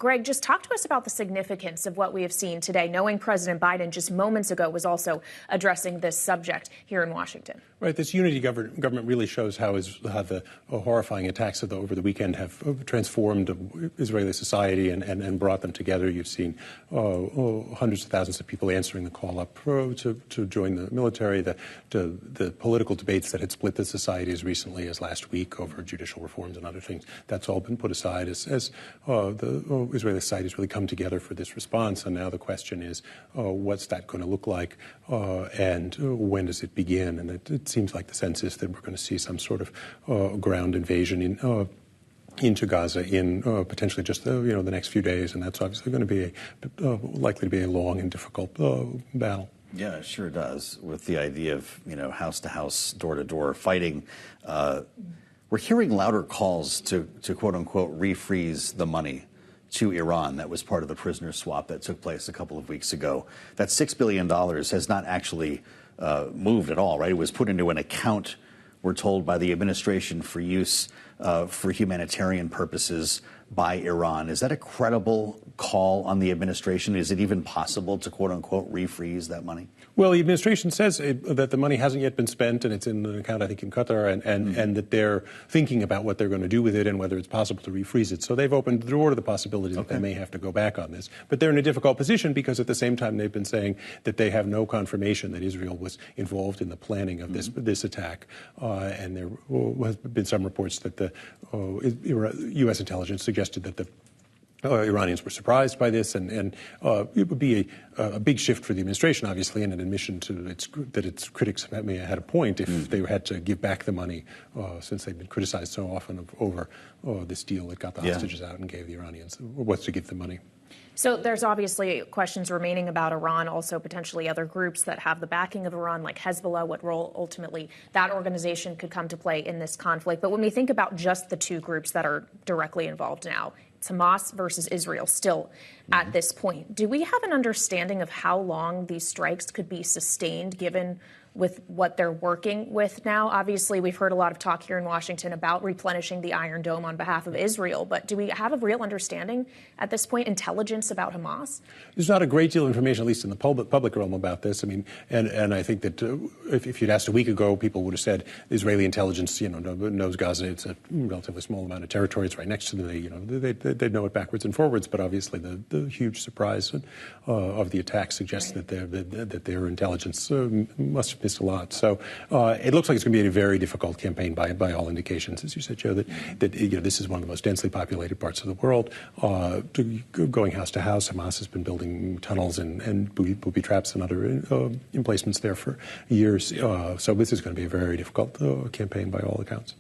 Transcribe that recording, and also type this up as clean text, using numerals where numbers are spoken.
Greg, just talk to us about the significance of what we have seen today, knowing President Biden just moments ago was also addressing this subject here in Washington. Right. This unity government really shows how the horrifying attacks over the weekend have transformed Israeli society and brought them together. You've seen hundreds of thousands of people answering the call up to join the military, the political debates that had split the society as recently as last week over judicial reforms and other things. That's all been put aside as the Israeli society has really come together for this response. And now the question is, what's that going to look like and when does it begin? And it seems like the sense is that we're going to see some sort of ground invasion into Gaza in potentially just the next few days, and that's obviously going to be likely to be a long and difficult battle. Yeah, it sure does. With the idea of house to house, door to door fighting, we're hearing louder calls to quote unquote refreeze the money to Iran that was part of the prisoner swap that took place a couple of weeks ago. That $6 billion has not actually moved at all, right? It was put into an account, we're told, by the administration for use for humanitarian purposes by Iran. Is that a credible call on the administration? Is it even possible to, quote unquote, refreeze that money? Well, the administration says that the money hasn't yet been spent, and it's in an account, I think, in Qatar, and that they're thinking about what they're going to do with it and whether it's possible to refreeze it. So they've opened the door to the possibility that they may have to go back on this. But they're in a difficult position because at the same time they've been saying that they have no confirmation that Israel was involved in the planning of this attack. And there has been some reports that the U.S. intelligence suggested that the Iranians were surprised by this, and it would be a big shift for the administration, obviously, and an admission to that its critics may have had a point if they had to give back the money, since they've been criticized so often over this deal that got the hostages out and gave the Iranians what's to give the money. So there's obviously questions remaining about Iran, also potentially other groups that have the backing of Iran, like Hezbollah, what role ultimately that organization could come to play in this conflict. But when we think about just the two groups that are directly involved now, it's Hamas versus Israel still at this point. Do we have an understanding of how long these strikes could be sustained given with what they're working with now? Obviously, we've heard a lot of talk here in Washington about replenishing the Iron Dome on behalf of Israel. But do we have a real understanding at this point, intelligence about Hamas? There's not a great deal of information, at least in the public realm, about this. I mean, and I think that if you'd asked a week ago, people would have said Israeli intelligence, knows Gaza. It's a relatively small amount of territory. It's right next to them. They know it backwards and forwards. But obviously, the huge surprise of the attack suggests that their intelligence must have missed a lot. So it looks like it's going to be a very difficult campaign by all indications, as you said, Joe. That this is one of the most densely populated parts of the world. Going house to house, Hamas has been building tunnels and booby traps and other emplacements there for years. So this is going to be a very difficult campaign by all accounts.